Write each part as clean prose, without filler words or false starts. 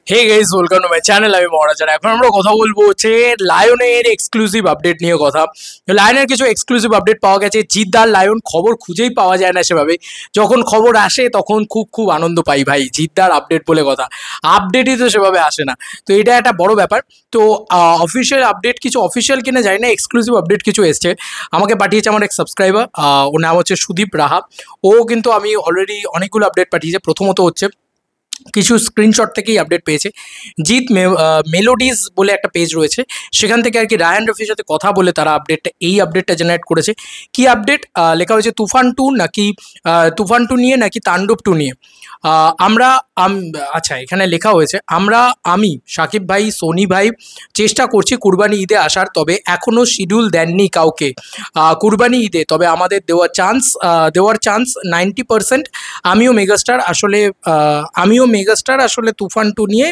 Hey guys, welcome to my channel. আমি মহারাজান। এখন আমরা কথা বলবো হচ্ছে লায়নের এক্সক্লুসিভ আপডেট নিয়ে কথা। লায়নের কিছু এক্সক্লুসিভ আপডেট পাওয়া গেছে। জিদ্দার লায়ন খবর খুঁজেই পাওয়া যায় না সেভাবে, যখন খবর আসে তখন খুব খুব আনন্দ পাই ভাই। জিদ্দার আপডেট বলে কথা, আপডেটই তো সেভাবে আসে না, তো এটা একটা বড় ব্যাপার। তো অফিসিয়াল আপডেট কিছু, অফিসিয়াল কিনা জানি না, এক্সক্লুসিভ আপডেট কিছু এসছে, আমাকে পাঠিয়েছে আমার এক সাবস্ক্রাইবার। ওর নাম হচ্ছে সুদীপ রাহা। ও কিন্তু আমি অলরেডি অনেকগুলো আপডেট পাঠিয়েছে। প্রথমত হচ্ছে কিছু স্ক্রিনশট থেকেই আপডেট পেয়েছে। জিৎ মেলোডিজ বলে একটা পেজ রয়েছে, সেখান থেকে আর কি রায়ান রফির সাথে কথা বলে তারা আপডেটটা জেনারেট করেছে। কি আপডেট লেখা হয়েছে, তুফান টু নাকি তুফান টু নিয়ে নাকি তাণ্ডব টু নিয়ে। আমরা আচ্ছা, এখানে লেখা হয়েছে আমি সাকিব ভাই, সোনি ভাই চেষ্টা করছি কুরবানি ঈদে আসার, তবে এখনও শিডিউল দেননি কাউকে কুরবানি ঈদে, তবে আমাদের দেওয়ার চান্স 90%। আমিও মেগাস্টার আসলে তুফান টু নিয়ে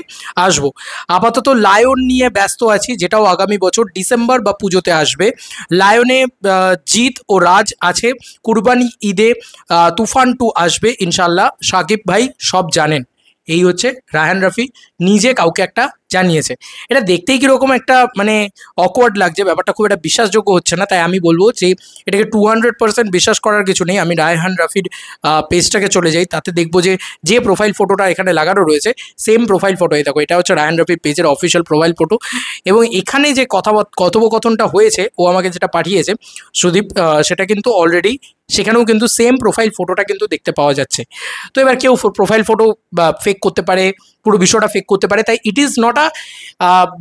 আসবো। আপাতত লায়ন নিয়ে ব্যস্ত আছি, যেটাও আগামী বছর ডিসেম্বর বা পুজোতে আসবে। লায়নে জিৎ ও রাজ আছে। কুরবানি ঈদে তুফান টু আসবে ইনশাল্লাহ, সাকিব ভাই সব জানেন। এই হচ্ছে রায়হান রাফি নিজে কাউকে একটা জানিয়েছে। এটা দেখতেই কীরকম একটা মানে অকওয়ার্ড লাগছে, ব্যাপারটা খুব একটা বিশ্বাসযোগ্য হচ্ছে না। তাই আমি বলবো যে এটাকে 200% বিশ্বাস করার কিছু নেই। আমি রায়হান রাফির পেজটাকে চলে যাই, তাতে দেখবো যে প্রোফাইল ফটোটা এখানে লাগানো রয়েছে সেম প্রোফাইল ফটো। এই দেখো, এটা হচ্ছে রায়হান রাফির পেজের অফিসিয়াল প্রোফাইল ফটো। এবং এখানে যে কথোপকথনটা হয়েছে, ও আমাকে যেটা পাঠিয়েছে সুদীপ, সেটা কিন্তু অলরেডি সেখানেও কিন্তু সেম প্রোফাইল ফটোটা কিন্তু দেখতে পাওয়া যাচ্ছে। তো এবার কেউ প্রোফাইল ফটো বা ফেক করতে পারে, পুরো বিষয়টা ফেক করতে পারে, তাই ইট ইজ নট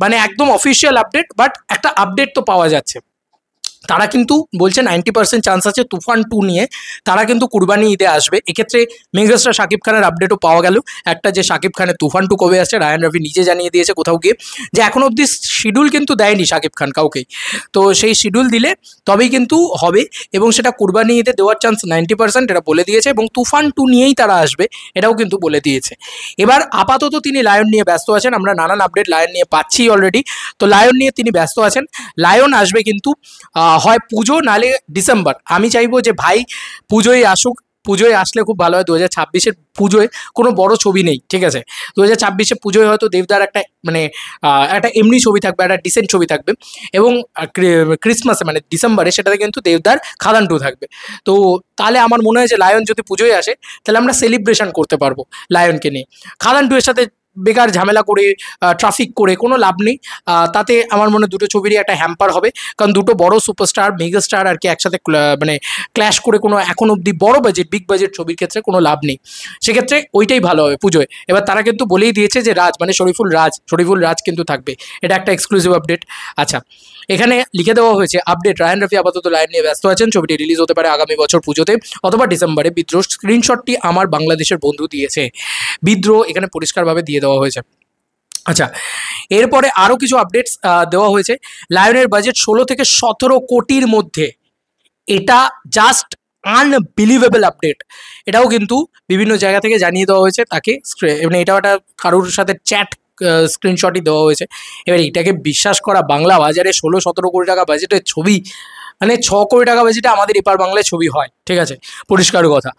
মানে একদম অফিসিয়াল আপডেট, বাট একটা আপডেট তো পাওয়া যাচ্ছে। তারা কিন্তু বলছে 90% চান্স আছে তুফান টু নিয়ে তারা কিন্তু কুরবানি ঈদে আসবে। এক্ষেত্রে মেগাস্টার শাকিব খানের আপডেটও পাওয়া গেল একটা, যে শাকিব খানের তুফান টু কবে আসছে। রায়ান রাফি নিজে জানিয়ে দিয়েছে কোথাও গিয়ে যে এখন অবধি শিডিউল কিন্তু দেয়নি শাকিব খান কাউকেই, তো সেই শিডিউল দিলে তবেই কিন্তু হবে, এবং সেটা কুরবানি ঈদে দেওয়ার চান্স 90% এটা বলে দিয়েছে, এবং তুফান টু নিয়েই তারা আসবে এটাও কিন্তু বলে দিয়েছে। এবার আপাতত তিনি লায়ন নিয়ে ব্যস্ত আছেন, আমরা নানান আপডেট লায়ন নিয়ে পাচ্ছি অলরেডি। তো লায়ন নিয়ে তিনি ব্যস্ত আছেন। লায়ন আসবে কিন্তু হয় পুজো নালে ডিসেম্বর। আমি চাইবো যে ভাই পুজোয় আসুক, পুজোয় আসলে খুব ভালো হয়। 2026-এর পুজোয় কোনো বড় ছবি নেই, ঠিক আছে। 2026-এ পুজোয় হয়তো দেবদার একটা মানে একটা এমনি ছবি থাকবে, একটা ডিসেন্ট ছবি থাকবে, এবং ক্রিসমাসে মানে ডিসেম্বরে সেটাতে কিন্তু দেবদার খাদান টু থাকবে। তো তাহলে আমার মনে হয় যে লায়ন যদি পুজোয় আসে তাহলে আমরা সেলিব্রেশন করতে পারবো লায়নকে নিয়ে। খাদান টু এর সাথে বেকার ঝামেলা করে ট্রাফিক করে কোনো লাভ নেই। তাতে আমার মনে হয় দুটো ছবিরই একটা হ্যাম্পার হবে, কারণ দুটো বড় সুপারস্টার মেগাস্টার আর কি একসাথে মানে ক্ল্যাশ করে কোনো এখন অবধি বড় বাজেট বিগ বাজেট ছবির ক্ষেত্রে কোনো লাভ নেই। সেক্ষেত্রে ওইটাই ভালো হবে পুজোয়। এবার তারা কিন্তু বলেই দিয়েছে যে রাজ মানে শরীফুল রাজ কিন্তু থাকবে, এটা একটা এক্সক্লুসিভ আপডেট। আচ্ছা, এখানে লিখে দেওয়া হয়েছে আপডেট, রায়ান রাফি আপাতত লায়ন নিয়ে ব্যস্ত আছেন, ছবিটি রিলিজ হতে পারে আগামী বছর পুজোতে অথবা ডিসেম্বরে। বিদ্রোহ স্ক্রিনশটটি আমার বাংলাদেশের বন্ধু দিয়েছে। বিদ্রোহ এখানে পরিষ্কারভাবে দিয়ে দেওয়া হয়েছে। আচ্ছা, এরপরে আরও কিছু আপডেটস দেওয়া হয়েছে। লায়নের বাজেট 16 থেকে 17 কোটির মধ্যে, এটা জাস্ট আনবিলিভেবল আপডেট। এটাও কিন্তু বিভিন্ন জায়গা থেকে জানিয়ে দেওয়া হয়েছে তাকে, মানে এটাও একটা কারোর সাথে চ্যাট স্ক্রিনশটই দেওয়া হয়েছে। এবার এটাকে বিশ্বাস করা, বাংলা বাজারে 16-17 কোটি টাকা বাজেটের ছবি, মানে 6 কোটি টাকা বাজেটে আমাদের এপার বাংলায় ছবি হয়, ঠিক আছে, পরিষ্কার কথা।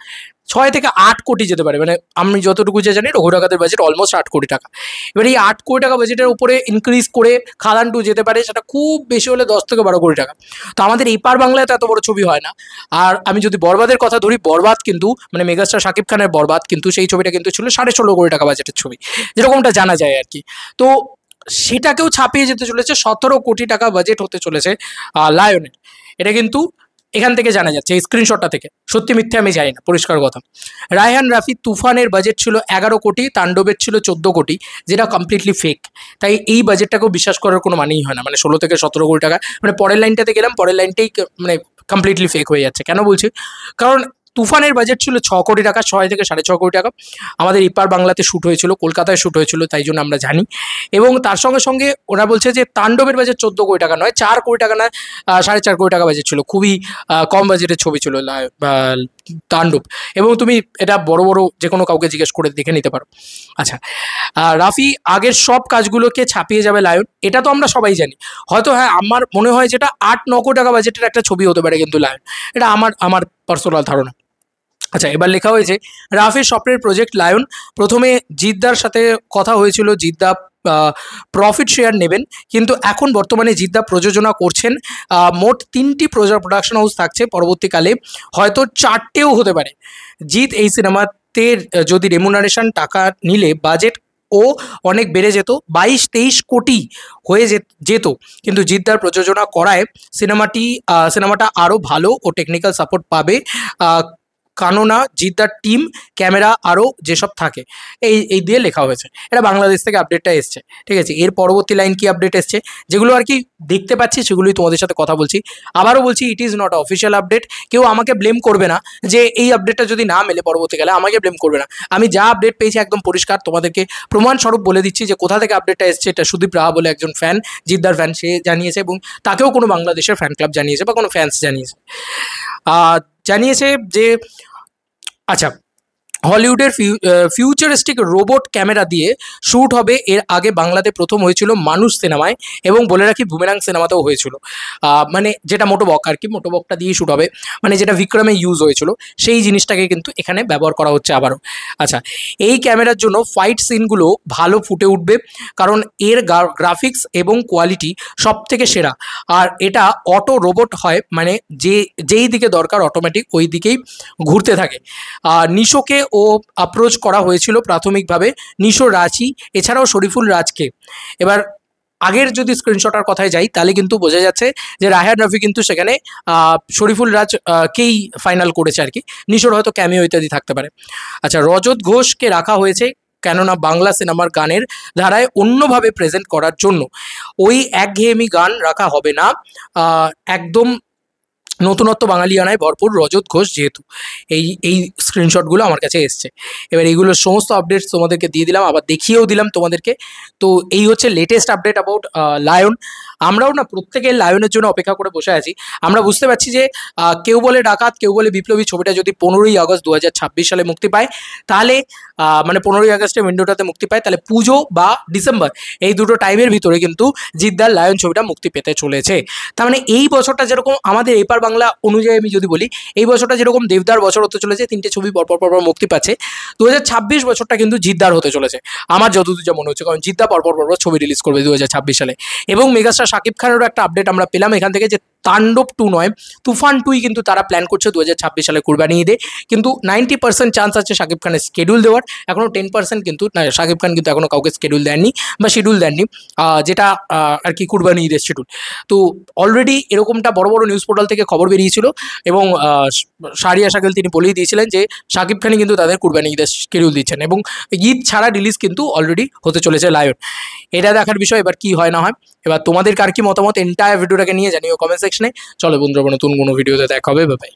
6 থেকে 8 কোটি যেতে পারে, মানে আমি যতটুকু যে জানি রঘু ডাকাতের বাজেট অলমোস্ট 8 কোটি টাকা। এবার এই 8 কোটি টাকা বাজেটের উপরে ইনক্রিজ করে খাদান টু যেতে পারে, সেটা খুব বেশি হলে 10 থেকে 12 কোটি টাকা। তো আমাদের এপার বাংলায় তো এত বড় ছবি হয় না। আর আমি যদি বরবাদের কথা ধরি, বরবাদ কিন্তু মানে মেগাস্টার শাকিব খানের বরবাদ কিন্তু সেই ছবিটা কিন্তু ছিল 16.5 কোটি টাকা বাজেটের ছবি, যেরকমটা জানা যায় আর কি। তো সেটাকেও ছাপিয়ে যেতে চলেছে, 17 কোটি টাকা বাজেট হতে চলেছে লায়নের। এটা কিন্তু এখান থেকে জানা যাচ্ছে, এই স্ক্রিনশটটা থেকে। সত্যি মিথ্যে আমি জানি না, পরিষ্কার কথা। রায়হান রাফি তুফানের বাজেট ছিল 11 কোটি, তাণ্ডবের ছিল 14 কোটি, যেটা কমপ্লিটলি ফেক। তাই এই বাজেটটাকেও বিশ্বাস করার কোনো মানেই হয় না, মানে 16 থেকে 17 কোটি টাকা, মানে পরের লাইনটাতে গেলাম, পরের লাইনটাই মানে কমপ্লিটলি ফেক হয়ে যাচ্ছে। কেন বলছি, কারণ তুফানের বাজেট ছিল 6 কোটি টাকা, 6 থেকে 6.5 কোটি টাকা। আমাদের ইপার বাংলাতে শ্যুট হয়েছিল, কলকাতায় শ্যুট হয়েছিল, তাই জন্য আমরা জানি। এবং তার সঙ্গে সঙ্গে ওরা বলছে যে তাণ্ডবের বাজেট 14 কোটি টাকা নয়, 4 কোটি টাকা না 4.5 কোটি টাকা বাজেট ছিল। খুবই কম বাজেটের ছবি ছিল তাণ্ডব। এবং তুমি এটা বড় বড় যে কোনো কাউকে জিজ্ঞেস করে দেখে নিতে পারো। আচ্ছা, রাফি আগের সব কাজগুলোকে ছাপিয়ে যাবে লায়ন, এটা তো আমরা সবাই জানি। হয়তো হ্যাঁ, আমার মনে হয় যেটা 8-9 কোটি টাকা বাজেটের একটা ছবি হতে পারে কিন্তু লায়ন, এটা আমার পার্সোনাল ধারণা। আচ্ছা, এবার লেখা হয়েছে রাফের স্বপ্নের প্রজেক্ট লায়ন। প্রথমে জিদ্দার সাথে কথা হয়েছিল, জিদ্দা প্রফিট শেয়ার নেবেন, কিন্তু এখন বর্তমানে জিদ্দা প্রযোজনা করছেন। মোট 3টি প্রোডাকশন হাউস থাকছে, পরবর্তীকালে হয়তো 4টেও হতে পারে। জিৎ এই সিনেমাতে যদি রেমুনারেশন টাকা নিলে বাজেট ও অনেক বেড়ে যেত, 22-23 কোটি হয়ে যেত, কিন্তু জিদ্দার প্রযোজনা করায় সিনেমাটা আরও ভালো ও টেকনিক্যাল সাপোর্ট পাবে। কেননা জিদ্দার টিম, ক্যামেরা আরও যেসব থাকে, এই দিয়ে লেখা হয়েছে। এটা বাংলাদেশ থেকে আপডেটটা এসছে, ঠিক আছে। এর পরবর্তী লাইন কি আপডেট এসছে, যেগুলো আর কি দেখতে পাচ্ছি সেগুলোই তোমাদের সাথে কথা বলছি। আবারও বলছি, it is not official update. কেউ আমাকে ব্লেম করবে না যে এই আপডেটটা যদি না মেলে পরবর্তীকালে, আমাকে ব্লেম করবে না। আমি যা আপডেট পেয়েছি একদম পরিষ্কার তোমাদেরকে প্রমাণস্বরূপ বলে দিচ্ছি যে কোথা থেকে আপডেটটা এসছে। এটা সুদীপ রাহা বলে একজন ফ্যান, জিদ্দার ফ্যান, সে জানিয়েছে, এবং তাকেও কোনো বাংলাদেশের ফ্যান ক্লাব জানিয়েছে বা কোনো ফ্যান্স জানিয়েছে যে আচ্ছা, হলিউডের ফিউচারিস্টিক রোবট ক্যামেরা দিয়ে শ্যুট হবে। এর আগে বাংলাতে প্রথম হয়েছিল মানুষ সিনেমায়, এবং বলে রাখি বুমেরাং সিনেমাতেও হয়েছিল। মানে যেটা মোটোবক আর কি, মোটোবকটা দিয়ে শ্যুট হবে, মানে যেটা বিক্রমে ইউজ হয়েছিল, সেই জিনিসটাকে কিন্তু এখানে ব্যবহার করা হচ্ছে আবারও। আচ্ছা, এই ক্যামেরার জন্য ফাইট সিনগুলো ভালো ফুটে উঠবে, কারণ এর গ্রাফিক্স এবং কোয়ালিটি সব থেকে সেরা। আর এটা অটো রোবট হয়, মানে যেই দিকে দরকার অটোমেটিক ওই দিকেই ঘুরতে থাকে। নিশোকে ও অ্যাপ্রোচ করা হয়েছিল প্রাথমিকভাবে, নিশো রাঁচি এছাড়াও শরীফুল রাজকে। এবার আগের যদি স্ক্রিনশটার কথায় যাই তাহলে কিন্তু বোঝা যাচ্ছে যে রায়হান রাফি কিন্তু সেখানে শরীফুল রাজ কেই ফাইনাল করেছে আর কি। নিশোর হয়তো ক্যামিও ইত্যাদি থাকতে পারে। আচ্ছা, রজত ঘোষকে রাখা হয়েছে কেননা বাংলা সিনেমার গানের ধারায় অন্যভাবে প্রেজেন্ট করার জন্য। ওই একঘেয়েমি গান রাখা হবে না, একদম নতুনত্ব বাঙালিয়ানায় ভরপুর রজত ঘোষ যেহেতু। এই স্ক্রিনশটগুলো আমার কাছে এসছে। এবার এইগুলো সমস্ত আপডেটস তোমাদেরকে দিয়ে দিলাম, আবার দেখিয়েও দিলাম তোমাদেরকে। তো এই হচ্ছে লেটেস্ট আপডেট অ্যাবাউট লায়ন। আমরাও না প্রত্যেকে লায়নের জন্য অপেক্ষা করে বসে আছি। আমরা বুঝতে পারছি যে কেউ বলে ডাকাত, কেউ বলে বিপ্লবী ছবিটা যদি 15ই আগস্ট 2026 সালে মুক্তি পায়, তাহলে মানে 15ই আগস্টের উইন্ডোটাতে মুক্তি পায়, তাহলে পুজো বা ডিসেম্বর এই দুটো টাইমের ভিতরে কিন্তু জিদ্দার লায়ন ছবিটা মুক্তি পেতে চলেছে। তার মানে এই বছরটা যেরকম আমাদের এপার বাংলা অনুযায়ী আমি যদি বলি, এই বছরটা যেরকম দেবদার বছর হতে চলেছে, 3টে ছবি পরপর মুক্তি পাচ্ছে, 2026 বছরটা কিন্তু জিদ্দার হতে চলেছে আমার যতদূর যা মনে হচ্ছে। কারণ জিদ্দা পরপর ছবি রিলিজ করবে 2026 সালে। এবং মেগাস্টার শাকিব খানেরও একটা আপডেট আমরা পেলাম এখান থেকে, যে তাণ্ডব 2 নয়, তুফান 2ই কিন্তু তারা প্ল্যান করছে 2026 সালে কুরবানি ঈদে। কিন্তু 90% চান্স আছে শাকিব খানের স্কেডিউল দেওয়ার, এখনও 10% কিন্তু না, শাকিব খান কিন্তু এখনও কাউকে স্কেডিউল দেননি বা শিডিউল দেননি, যেটা আর কি কুরবানি ঈদের শিডিউল। তো অলরেডি এরকমটা বড় বড় নিউজ পোর্টাল থেকে খবর বেরিয়েছিল, এবং শাহরিয়ার শাকিল তিনি বলেই দিয়েছিলেন যে শাকিব খানই কিন্তু তাদের কুরবানি ঈদের শিডিউল দিচ্ছেন, এবং ঈদ ছাড়া রিলিজ কিন্তু অলরেডি হতে চলেছে লায়ন। এটা দেখার বিষয়, এবার কি হয় না হয়। এবার তোমাদের কার কি মতামত এন্টায়ার ভিডিওটাকে নিয়ে জানিও কমেন্ট সেকশনে। চলো বন্ধুরা, নতুন কোনো ভিডিওতে দেখা হবে, বাই বাই।